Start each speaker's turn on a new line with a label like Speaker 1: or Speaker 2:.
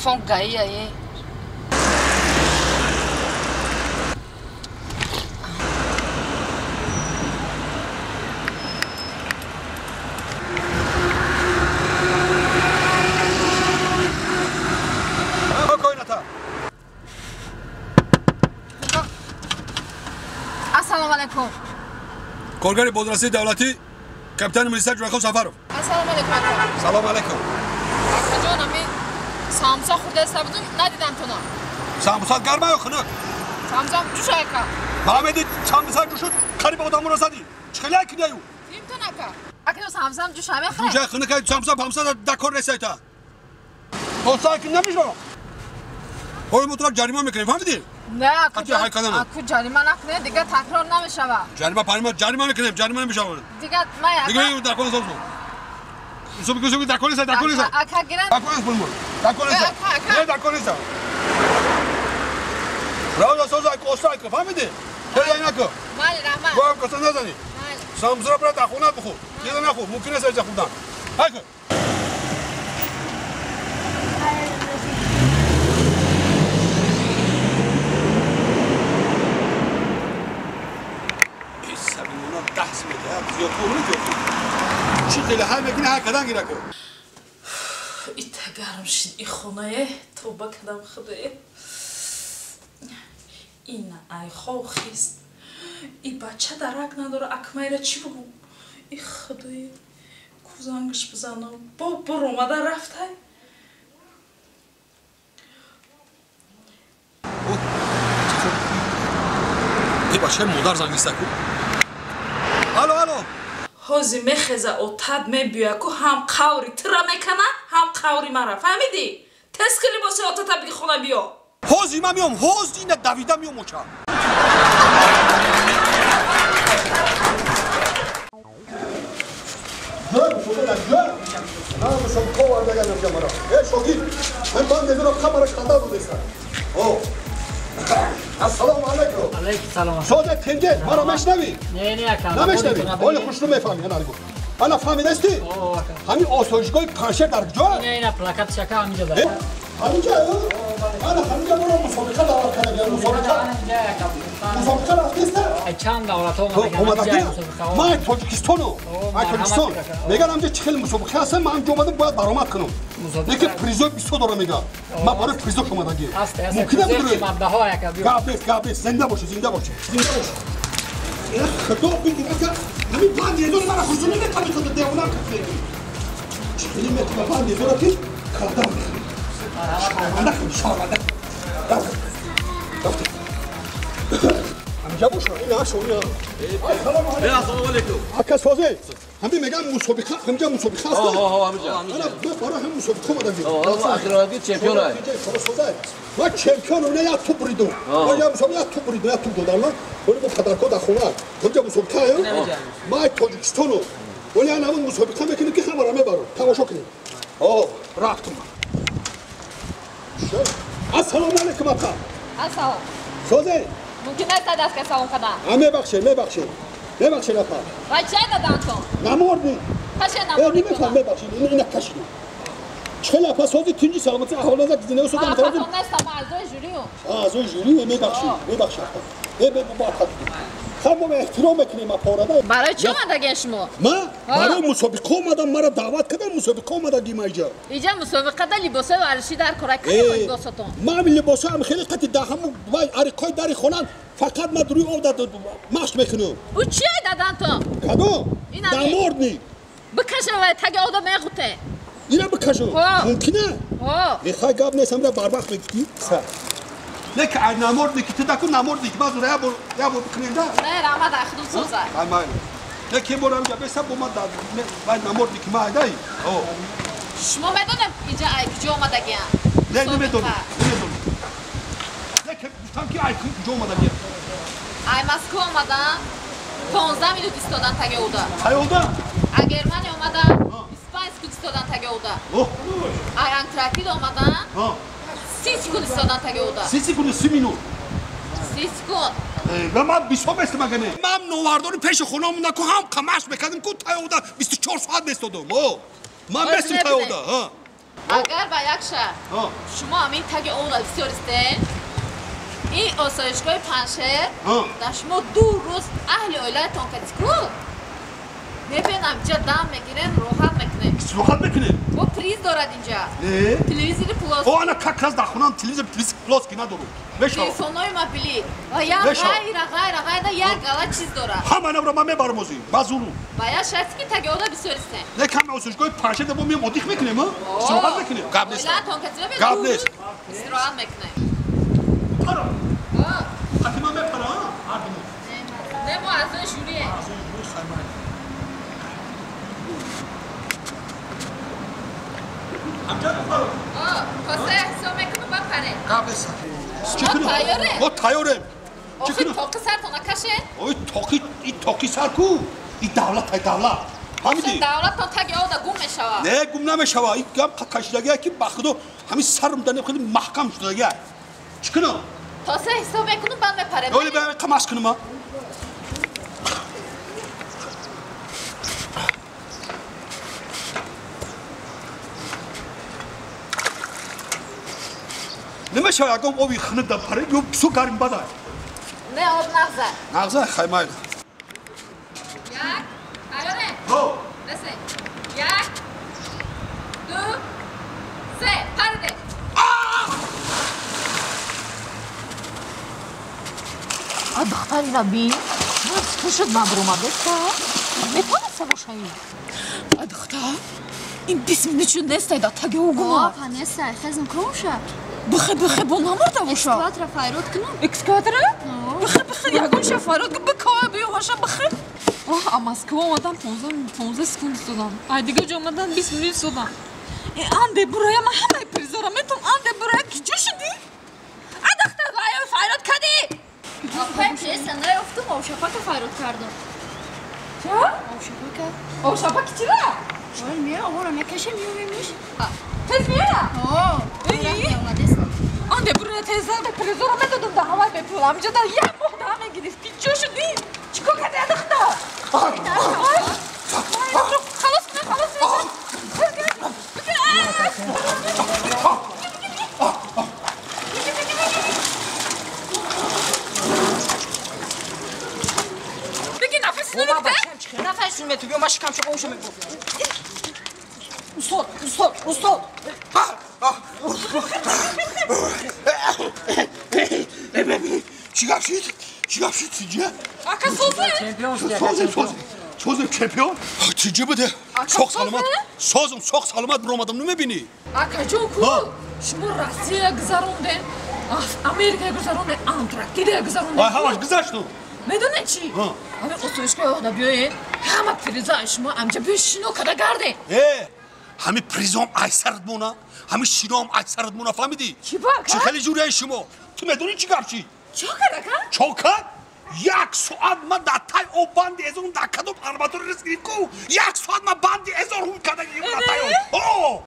Speaker 1: telefon gayı.
Speaker 2: Assalomu alaykum.
Speaker 3: Korgari Bodrasi davlati kapitan Mirza Juraxov Safarov.
Speaker 2: Assalomu alaykum.
Speaker 3: Salom alaykum.
Speaker 2: Akajon, men samsa xurda sabudum, nadidam tuna.
Speaker 3: Samsa garma yo'q, xunuk.
Speaker 2: Samsa jush aka.
Speaker 3: Mahmedi samsa jushud qarib odam rasadi. Chiqilay kinayu.
Speaker 2: Imton aka. Akajon samsam jush ame xay.
Speaker 3: Jush xunuk ay samsa pamsa da kor resayta. Olsa ki nemijo. Oy mutlak jarima میکنیم فهمیدی؟
Speaker 2: نه
Speaker 3: akajon.
Speaker 2: Aku jarima nakne diga takrar namishava.
Speaker 3: Jarima میکنیم jarima نمیشود.
Speaker 2: Diga maya.
Speaker 3: دیگه در کنه سوزو. سوزو در کنه در کنه.
Speaker 2: Aka giren.
Speaker 3: در کنه بولمون. در کنه. نه در کنه. راو سوزو ay کوسای که فهمیدی؟ چه اینا که؟
Speaker 2: Mali rahmat.
Speaker 3: گوام کسان نزنی.
Speaker 2: Mali.
Speaker 3: سامزرا برات خونه بخو. دیگه نخو ممکنه سرچ خودم. هاک. دست میده زیاد پول نمیده چی خیلی هر میگه هر کدام گیره که
Speaker 1: ایتگرم شد این خونه توبه کدام خدای این ای خوخیست این بچه درک نداره اکمایره چی بگو این خدای کوزانگش بزنم بر اومده رفته
Speaker 3: این بچه مادر زنگیسته کو الو
Speaker 1: حوزی میخزه او تد میبیه که هم قوری ترا میکنه هم قوری مرا فهمیدی؟ تسکلی باشه او تا بگی خونه بیا
Speaker 3: حوزی من میام حوزی نه دویده میام اوچا السلام علیکم.
Speaker 4: علیکم سلام.
Speaker 3: سوزه تنجه مرا مشنوی؟
Speaker 4: نه اکا.
Speaker 3: نمیشنوی؟ ولی خوش رو میفهمی هنر گو. انا فهمیدستی؟ همین آسایشگاه پنشه در کجا؟
Speaker 4: نه پلاکت شکا همینجا داره.
Speaker 3: همینجا؟ انا همینجا برو مسابقه دعوت کردم. مسابقه رفتیسته؟
Speaker 4: چند دولت ها
Speaker 3: اومدگی؟ من تاجیکستانو. میگن همینجا چخیل مسابقه هستم من همینجا اومدم باید برآمد کنم. لیکن پریزو 20 دلار میگم. من برای پریزو اومدگی. ممکنه بدونی؟ گابیس زنده باشه. خدا بگیر اگه همین باندی دور من خودم نمیتونم تو دیوونم کنم. چخیلی میتونم باندی دور کی؟ کردم. شارمنده. همینجا باشه این آشونیا.
Speaker 5: سلام علیکم.
Speaker 3: اکا سوزه همین میگم مسابقه همینجا مسابقه هست.
Speaker 5: همینجا.
Speaker 3: انا برای هم مسابقه اومدم.
Speaker 5: اخیراتی چمپیون است.
Speaker 3: ما چمپیونم نه یا تو بریدم. ما یا مسابقه تو بریدم یا تو دادم. ولی با پدرکو دخونه. همینجا مسابقه است. ما تاجیکستانو. ولی انا اون مسابقه میکنیم که خبرم میبرم. تماشا کنیم. رفتم. السلام علیکم اکا.
Speaker 2: Assalomu.
Speaker 3: سوزه
Speaker 2: Mumkin است دست که سلام کنم.
Speaker 3: میبخشید اکا.
Speaker 2: و چه دادن تو؟
Speaker 3: نمردی.
Speaker 2: کاش نمردی.
Speaker 3: نمیفهم میبخشید این کاشی. چخلا پس سوزی تینجی سلامتی احوال زد دیدن سوزم
Speaker 2: من خودم نیستم اعضای جوریو.
Speaker 3: اعضای جوری میبخشید. با خب ما احترام میکنیم پاراده.
Speaker 2: برای چی اومدگی شما؟
Speaker 3: ما برای مسابقه اومدم مرا دعوت کردن مسابقه اومدگی اینجا.
Speaker 2: اینجا مسابقه در لباس ورزشی در کره کنیم لباساتون.
Speaker 3: ما لباسا هم خیلی قطعی ده همون وای آریکای داری خونن فقط ما دروی او داد ماست میکنم.
Speaker 2: او چی دادن تو؟
Speaker 3: کدو؟ داموردنی.
Speaker 2: بکشم و تگ آدم میخوته.
Speaker 3: اینا بکشم. ممکنه؟ میخوای گاب نیستم را بربخت بگی؟ لیکن نمردی که تدکو نمردی که بعضی یا بر بکنیم ده؟
Speaker 2: نه رحمت اخدون سوزه.
Speaker 3: من. لیکن برام جا بسه بوم داد. باید نمردی که ما دایی.
Speaker 2: شما میدونم اینجا کجا اومدگی ام؟
Speaker 3: نه نمیدونم. لیکن گفتم که کجا اومدگی ام؟
Speaker 2: ای مسکو اومدم 15 minut istodan tagi oldu.
Speaker 3: Hayolda?
Speaker 2: Ay Germaniya olmadan 25 sekund istodan tagi oldu. Ay Antrakida olmadan 30 sekund istodan tagi oldu.
Speaker 3: 30 sekund 30 minut.
Speaker 2: 30 sekund.
Speaker 3: و من 20 است مگه نه من نواردار پیش خونمون نکو هم کمش میکردم کو تا اودا 24 ساعت میستادم من مثل تا اودا ها
Speaker 2: Agar ba yak shahar shuma hamин tagi ovda bisyor isteng, in osoyishgohi Panjsher dar shuma 2 roz ahli oilaton kadiku. Mebinam inja dam megiren, rohat mekine.
Speaker 3: Rohat mekine?
Speaker 2: Bu priz dorad inja. Televizori plus.
Speaker 3: O ana kakaz da xunam televizor plus ki nadoru. Beşo.
Speaker 2: Telefonoy mobili. Va ya gayra ya gala chiz dorad.
Speaker 3: Hamma navra ma mebaram ozi. Bazuru.
Speaker 2: Baya sharti ki tagi ovda bisyor isteng.
Speaker 3: Ne kam osoyishgohi Panjsher da bu miyam odix mekine ma? Rohat mekine. Gables.
Speaker 2: Oilaton kadiku.
Speaker 3: Gables.
Speaker 2: Istirahat mekine.
Speaker 3: Para. Hatima me para. Hatima.
Speaker 2: Ne bu azın juriye. Kose somekunu bapare.
Speaker 3: Gables.
Speaker 2: tayore.
Speaker 3: O tayore.
Speaker 2: Oxi toqi sartona kashe.
Speaker 3: Oy toqi sarku. I davlat ay davlat. Hamidi.
Speaker 2: Davlatton tagi ovda gum meshava.
Speaker 3: Ne gum nameshava. I gam qaqashdaga ki baxdo hami sarmdan khili mahkam shudaga. Chikino.
Speaker 2: Tose somekunu ban mepare.
Speaker 3: Öyle ben qamas qinma. Nima shayagom obi xinib da pare yo su garim bada.
Speaker 2: Ne ob nagza.
Speaker 3: Nagza xaymaydi.
Speaker 2: Yak. Ayore.
Speaker 3: Ho.
Speaker 2: Nese. Yak. 2 3 parde.
Speaker 6: دختری را بین باز شد مبروم بسته میتونه سواشایی
Speaker 1: دختر این بسم نچون نسته دا تاگه اوگوما
Speaker 6: نسته خزم کروشه
Speaker 1: بخه با نمورده باشا
Speaker 6: اکسکاتر فایرود کنم
Speaker 1: اکسکاتر؟ بخه یگون شا فایرود که بکاه بیو هاشا بخه اما از که آمدن 15 سکوند سودن ای دیگه جا آمدن 20 منیت سودن انده برای من همه پریزارم میتون انده برای کجا شدی؟ دختر باید فایرود کدی
Speaker 6: آخه sen nereye uftun? O şafaka fayrut kardın.
Speaker 1: چه؟ او شبکه چی را؟
Speaker 6: Oğlum mira, oğlum ne keşem yiyormuş?
Speaker 1: تز میره؟
Speaker 6: İyi.
Speaker 1: Anne buraya teyzem de prizora metodum da hava yapıyor. Amca da ya muhtemelen gidip gidiyor şu değil. Çıkıyor hadi adıkta. Halas ne? Peki nefesini lütfen.
Speaker 7: Nefesini metu bir başka kamçı konuşa mı bu? Usta.
Speaker 3: Çigapşit sizce?
Speaker 1: Aka sözü.
Speaker 3: Sözüm şampiyon. Sizce bu de. Çok salomat bromadım ne beni?
Speaker 1: Aka çok cool. Şimdi Rusya'ya güzarunde. Amerika'ya güzarunde. Antrakya'ya güzarunde.
Speaker 3: Ay havaş güzaştı.
Speaker 1: Medone çi? Abi o soyuşka da biyoye. Hama priza şuma amca bir şino kada garde.
Speaker 3: Hami prizom aysarad mona. Hami şinom aysarad mona famidi.
Speaker 1: Ki bak
Speaker 3: Çi
Speaker 1: ha?
Speaker 3: khali juriya şimo. Tu medoni çigapşi.
Speaker 1: Çok araka.
Speaker 3: Çoka? Yak suad ma datay o bandi ezon dakadom armatur riskriku. Yak suad ma bandi ezor hun kada yim datay o.